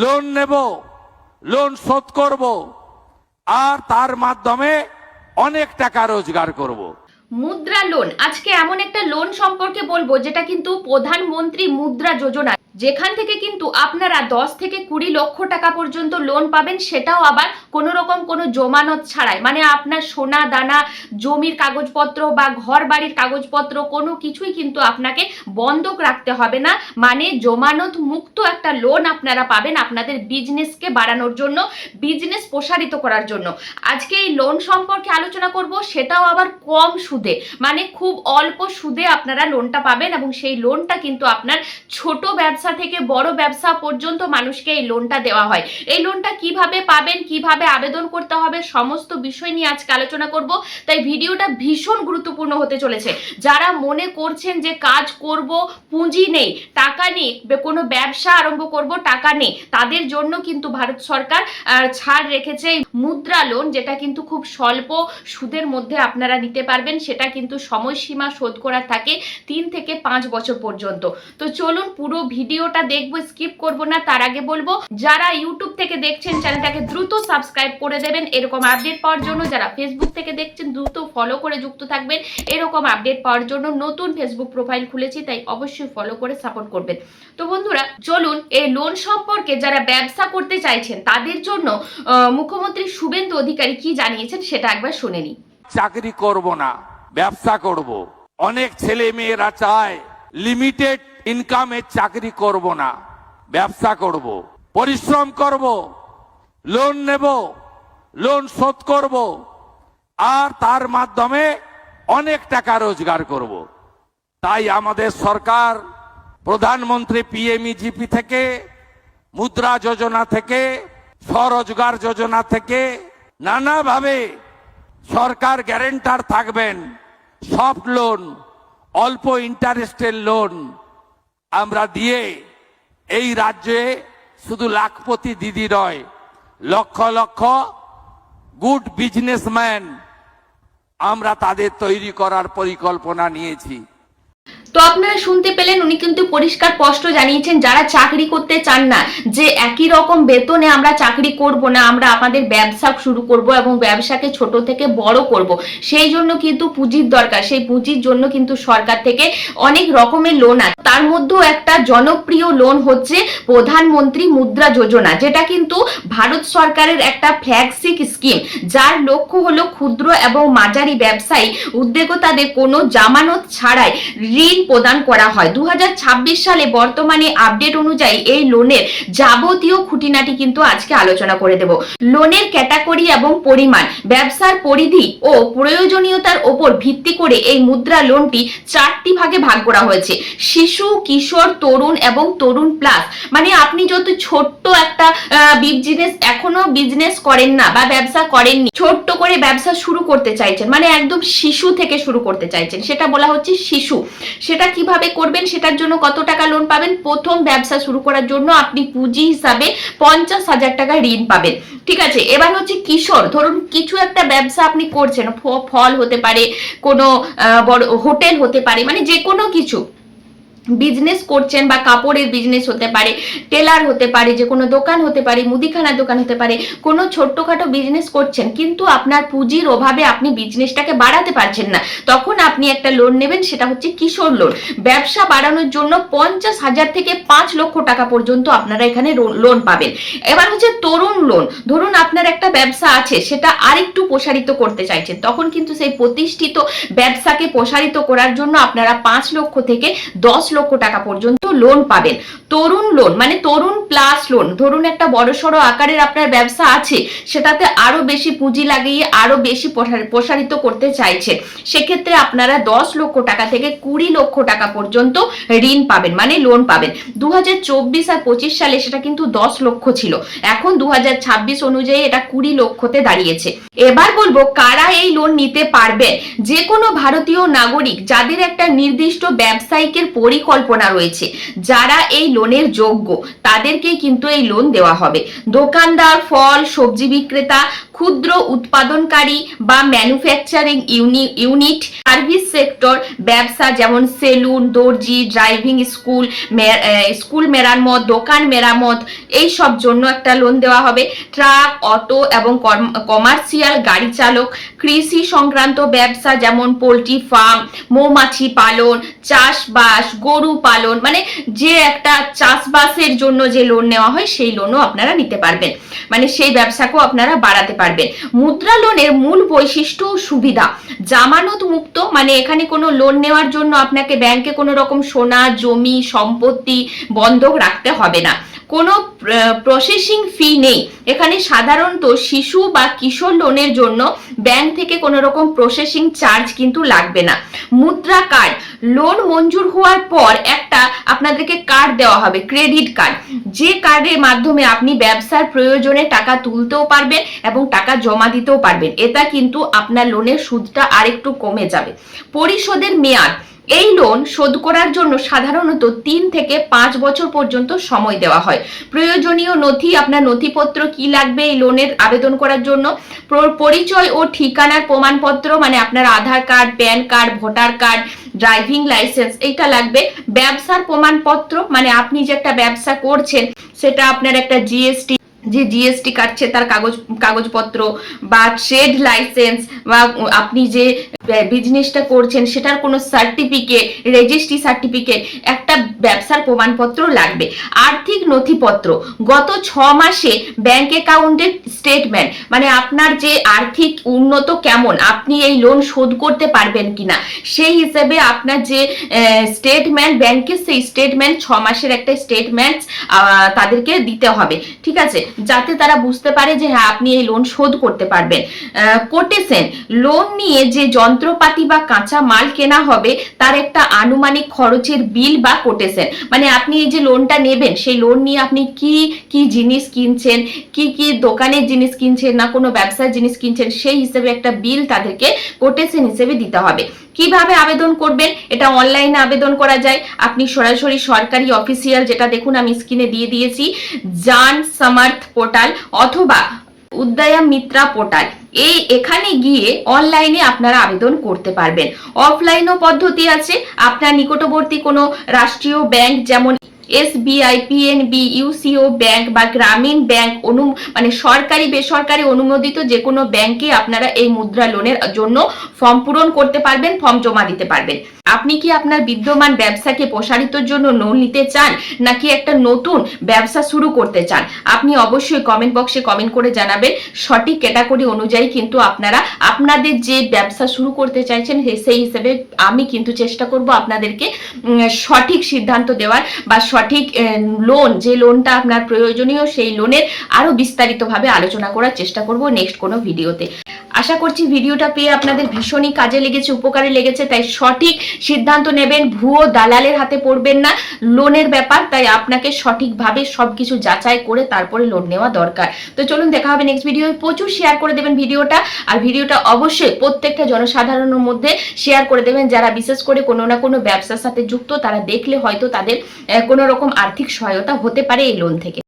Loan নেব, loan শোধ করব, আর তার মাধ্যমে অনেক টাকা রোজগার করব। মুদ্রা লোন, আজকে এমন একটা লোন সম্পর্কে বলবো যেটা কিন্তু প্রধানমন্ত্রী মুদ্রা যোজনা, যেখান থেকে কিন্তু আপনারা 10 থেকে 20 লক্ষ টাকা পর্যন্ত লোন পাবেন, সেটাও আবার কোনো রকম কোনো জমানত ছাড়াই। মানে আপনার সোনা দানা, জমির কাগজপত্র বা ঘর বাড়ির কাগজপত্র কোনো কিছুই কিন্তু আপনাকে বন্ধক রাখতে হবে না। মানে জমানত মুক্ত একটা লোন আপনারা পাবেন আপনাদের বিজনেসকে বাড়ানোর জন্য, বিজনেস প্রসারিত করার জন্য। আজকে এই লোন সম্পর্কে আলোচনা করব, সেটাও আবার কম সুদে, মানে খুব অল্প সুদে আপনারা লোনটা পাবেন। এবং সেই লোনটা কিন্তু আপনার ছোট ব্যবসা থেকে বড় ব্যবসা পর্যন্ত মানুষকে এই লোনটা দেওয়া হয়। এই লোনটা কিভাবে পাবেন, কিভাবে আবেদন করতে হবে, সমস্ত বিষয় নিয়ে আজকে আলোচনা করব। তাই ভিডিওটা ভীষণ গুরুত্বপূর্ণ হতে চলেছে। যারা মনে করছেন যে কাজ করব, পুঁজি নেই, টাকা নেই, কোনো ব্যবসা আরম্ভ করব, টাকা নেই, তাদের জন্য কিন্তু ভারত সরকার ছাড় রেখেছে মুদ্রা লোন, যেটা কিন্তু খুব স্বল্প সুদের মধ্যে আপনারা নিতে পারবেন। সেটা কিন্তু সময়সীমা শোধ করার থাকে 3 থেকে 5 বছর পর্যন্ত। তো চলুন পুরো ভিডিওটা দেখবো, স্কিপ করব না। তার আগে বলবো, যারা ইউটিউব থেকে দেখছেন চ্যানেলটাকে দ্রুত সাবস্ক্রাইব করে দেবেন এরকম আপডেট পাওয়ার জন্য। যারা ফেসবুক থেকে দেখছেন দ্রুত ফলো করে যুক্ত থাকবেন এরকম আপডেট পাওয়ার জন্য। নতুন ফেসবুক প্রোফাইল খুলেছি, তাই অবশ্যই ফলো করে সাপোর্ট করবেন। তো বন্ধুরা চলুন, এই লোন সম্পর্কে যারা ব্যবসা করতে চাইছেন তাদের জন্য মুখ্যমন্ত্রী শুভেন্দু অধিকারী কি জানিয়েছেন সেটা একবার শুনে নিই। চাকরি করব না, ব্যবসা করব। অনেক ছেলে মেয়েরা চায় লিমিটেড ইনকামে চাকরি করব না, ব্যবসা করব, পরিশ্রম করব, লোন নেব, লোন শোধ করব, আর তার মাধ্যমে অনেক টাকা রোজগার করব। তাই আমাদের সরকার প্রধানমন্ত্রী পিএমইজিপি থেকে, মুদ্রা যোজনা থেকে, স্বরোজগার যোজনা থেকে নানাভাবে সরকার গ্যারেন্টার থাকবেন। সফট লোন, অল্প ইন্টারেস্টের লোন আমরা দিয়ে এই রাজ্যে শুধু লাখপতি দিদি নয়, লক্ষ লক্ষ গুড বিজনেসম্যান আমরা তাদের তৈরি করার পরিকল্পনা নিয়েছি। তো আপনারা শুনতে পেলেন, উনি কিন্তু পরিষ্কার স্পষ্ট জানিয়েছেন যারা চাকরি করতে চান না, যে একই রকম বেতনে আমরা চাকরি করব না, আমরা আমাদের ব্যবসা শুরু করব এবং ব্যবসাকে ছোট থেকে বড় করব, সেই জন্য কিন্তু পুঁজির দরকার। সেই পুঁজির জন্য কিন্তু সরকার থেকে অনেক রকমের লোন আছে। তার মধ্যেও একটা জনপ্রিয় লোন হচ্ছে প্রধানমন্ত্রী মুদ্রা যোজনা, যেটা কিন্তু ভারত সরকারের একটা ফ্ল্যাগশিপ স্কিম, যার লক্ষ্য হলো ক্ষুদ্র এবং মাঝারি ব্যবসায়ী উদ্যোক্তাদের কোনো জামানত ছাড়াই ঋণ প্রদান করা হয়। 2026 সালে বর্তমানে আপডেট অনুযায়ী এই লোনের যাবতীয় খুঁটিনাটি কিন্তু আজকে আলোচনা করে দেব। লোনের ক্যাটাগরি এবং পরিমাণ, ব্যবসার পরিধি ও প্রয়োজনীয়তার উপর ভিত্তি করে এই মুদ্রা লোনটি 4টি ভাগে ভাগ করা হয়েছে। শিশু, কিশোর, তরুণ এবং তরুণ প্লাস। মানে আপনি যত ছোট্ট একটা বিজনেস, এখনো বিজনেস করেন না বা ব্যবসা করেননি, ছোট্ট করে ব্যবসা শুরু করতে চাইছেন, মানে একদম শিশু থেকে শুরু করতে চাইছেন, সেটা বলা হচ্ছে শিশু। সেটা কিভাবে করবেন, সেটার জন্য কত টাকা লোন পাবেন? প্রথম ব্যবসা শুরু করার জন্য আপনি পুঁজি হিসাবে 50,000 টাকা ঋণ পাবেন। ঠিক আছে, এবার হচ্ছে কিশোর। ধরুন কিছু একটা ব্যবসা আপনি করছেন, ফল হতে পারে, কোনো বড় হোটেল হতে পারে, মানে যে কোনো কিছু বিজনেস করছেন, বা কাপড়ের বিজনেস হতে পারে, টেলার হতে পারে, যে কোনো দোকান হতে পারে, মুদিখানার দোকান হতে পারে, কোনো ছোট্টখাটো বিজনেস করছেন, কিন্তু আপনার পুঁজির অভাবে আপনি বিজনেসটাকে বাড়াতে পারছেন না, তখন আপনি একটা লোন নেবেন, সেটা হচ্ছে কিশোর লোন। ব্যবসা বাড়ানোর জন্য 50,000 থেকে 5 লক্ষ টাকা পর্যন্ত আপনারা এখানে লোন পাবেন। এবার হচ্ছে তরুণ লোন। ধরুন আপনার একটা ব্যবসা আছে, সেটা আরেকটু প্রসারিত করতে চাইছেন, তখন কিন্তু সেই প্রতিষ্ঠিত ব্যবসাকে প্রসারিত করার জন্য আপনারা 5 লক্ষ থেকে 10 লক্ষ টাকা পর্যন্ত লোন পাবেন। তরুণ লোন মানে তরুণ প্লাস লোন। ধরুন একটা বড়সড় আকারের আপনার ব্যবসা আছে, সেটাতে আরো বেশি পুঁজি লাগিয়ে আরো বেশি প্রসারিত করতে চাইছেন, সেক্ষেত্রে আপনারা 10 লক্ষ টাকা থেকে 20 লক্ষ টাকা পর্যন্ত ঋণ পাবেন, মানে লোন পাবেন। 2024 আর 25 সালে সেটা কিন্তু 10 লক্ষ ছিল, এখন 2026 অনুযায়ী এটা 20 লক্ষতে দাঁড়িয়েছে। এবার বলবো কারা এই লোন নিতে পারবেন। যে কোনো ভারতীয় নাগরিক যাদের একটা নির্দিষ্ট ব্যবসায়িকের পরিকল্পনা পরিকল্পনা রয়েছে, যারা এই লোনের যোগ্য তাদেরকেই কিন্তু এই লোন দেওয়া হবে। দোকানদার, ফল সবজি বিক্রেতা, ক্ষুদ্র উৎপাদনকারী বা ম্যানুফ্যাকচারিং ইউনিট, সার্ভিস সেক্টর ব্যবসা যেমন সেলুন, দর্জি, ড্রাইভিং স্কুল মেরামত, দোকান মেরামত, এই সব জন্য একটা লোন দেওয়া হবে। ট্রাক, অটো এবং কমার্শিয়াল গাড়ি চালক, কৃষি সংক্রান্ত ব্যবসা যেমন পোল্ট্রি ফার্ম, মৌমাছি পালন, চাষবাস, গরু পালন, মানে যে একটা চাষবাসের জন্য যে লোন নেওয়া হয় সেই লোনও আপনারা নিতে পারবেন, মানে সেই ব্যবসাকেও আপনারা বাড়াতে পারবেন। মুদ্রা লোনের মূল বৈশিষ্ট্য ও সুবিধা: জামানত মুক্ত, মানে এখানে কোনো লোন নেওয়ার জন্য আপনাকে ব্যাংকে কোনো রকম সোনা, জমি, সম্পত্তি বন্ধক রাখতে হবে না। কোনো প্রসেসিং ফি নেই এখানে। সাধারণত শিশু বা কিশোর লোনের জন্য ব্যাংক থেকে কোনো রকম প্রসেসিং চার্জ কিন্তু লাগবে না। মুদ্রা কার্ড: লোন মঞ্জুর হওয়ার পর একটা আপনাদেরকে কার্ড দেওয়া হবে, ক্রেডিট কার্ড, যে কার্ডের মাধ্যমে আপনি ব্যবসার প্রয়োজনে টাকা তুলতেও পারবেন এবং টাকা জমা দিতেও পারবেন। এটা কিন্তু আপনার লোনের সুদটা আরেকটু কমে যাবে। পরিশোধের মেয়াদ: এই লোন শোধ করার জন্য সাধারণত 3 থেকে 5 বছর পর্যন্ত সময় দেওয়া হয়। প্রয়োজনীয় নথি: আপনার নথিপত্র কি লাগবে এই লোনের আবেদন করার জন্য? পরিচয় ও ঠিকানার প্রমাণপত্র, মানে আপনার Aadhaar card, PAN card, voter card, driving licence, এইটা লাগবে। ব্যবসার প্রমাণপত্র, মানে আপনি যে একটা ব্যবসা করছেন সেটা আপনার একটা জিএসটি কাটছে তার কাগজপত্র, বা ট্রেড লাইসেন্স, বা আপনি যে বিজনেসটা করছেন সেটার কোনো সার্টিফিকেট, রেজিস্ট্রি সার্টিফিকেট, একটা ব্যবসার প্রমাণপত্র লাগবে। আর্থিক নথিপত্র: গত 6 মাসে ব্যাংক অ্যাকাউন্টের স্টেটমেন্ট, মানে আপনার যে আর্থিক উন্নত কেমন, আপনি এই লোন শোধ করতে পারবেন কিনা, সেই হিসেবে আপনার যে স্টেটমেন্ট ব্যাংকের, সেই স্টেটমেন্ট 6 মাসের একটা স্টেটমেন্ট তাদেরকে দিতে হবে, ঠিক আছে, যাতে তারা বুঝতে পারে যে হ্যাঁ আপনি এই লোন শোধ করতে পারবেন। কোটেশন: লোন নিয়ে যে যন্ত্রপাতি বা কাঁচা মাল কেনা হবে তার একটা আনুমানিক খরচের বিল বা কোটেশন, মানে আপনি এই যে লোনটা নেবেন সেই লোন নিয়ে আপনি কি কি জিনিস কিনছেন, কি কি দোকানের জিনিস কিনছেন, না কোনো ব্যবসার জিনিস কিনছেন, সেই হিসেবে একটা বিল তাদেরকে কোটেশন হিসেবে দিতে হবে। কিভাবে আবেদন করবেন? এটা অনলাইনে আবেদন করা যায়। আপনি সরাসরি সরকারি অফিসিয়াল, যেটা দেখুন আমি স্ক্রিনে দিয়ে দিয়েছি, জন সমর্থ পোর্টাল অথবা উদ্যম মিত্রা পোর্টাল, এখানে গিয়ে অনলাইনে আপনারা আবেদন করতে পারবেন। অফলাইনও পদ্ধতি আছে। আপনার নিকটবর্তী কোনো রাষ্ট্রীয় ব্যাংক যেমন SBI, PNB, UCO ব্যাংক বা গ্রামীণ ব্যাংক, মানে সরকারি বেসরকারি অনুমোদিত যে কোনো ব্যাংকে আপনারা এই মুদ্রা লোনের জন্য ফর্ম পূরণ করতে পারবেন, ফর্ম জমা দিতে পারবেন। আপনি কি আপনার বিদ্যমান ব্যবসাকে প্রসারিতর জন্য লোন নিতে চান, নাকি একটা নতুন ব্যবসা শুরু করতে চান? আপনি অবশ্যই কমেন্ট বক্সে কমেন্ট করে জানাবেন। সঠিক ক্যাটাগরি অনুযায়ী কিন্তু আপনারা আপনাদের যে ব্যবসা শুরু করতে চাইছেন সেই হিসেবে আমি কিন্তু চেষ্টা করব আপনাদেরকে সঠিক সিদ্ধান্ত দেওয়ার, বা সঠিক লোন, যে লোনটা আপনার প্রয়োজনীয় সেই লোনের আরো বিস্তারিতভাবে আলোচনা করার চেষ্টা করব নেক্সট কোনো ভিডিওতে। আশা করছি ভিডিওটা পেয়ে আপনাদের ভীষণই কাজে লেগেছে, উপকারে লেগেছে। তাই সঠিক সিদ্ধান্ত নেবেন, ভুয়ো দালালের হাতে পড়বেন না লোনের ব্যাপার। তাই আপনাকে সঠিকভাবে সবকিছু যাচাই করে তারপরে লোন নেওয়া দরকার। তো চলুন, দেখা হবে নেক্সট ভিডিও। প্রচুর শেয়ার করে দেবেন ভিডিওটা, আর ভিডিওটা অবশ্যই প্রত্যেকটা জনসাধারণের মধ্যে শেয়ার করে দেবেন, যারা বিশেষ করে কোনো না কোনো ব্যবসার সাথে যুক্ত, তারা দেখলে হয়তো তাদের কোনো রকম আর্থিক সহায়তা হতে পারে এই লোন থেকে।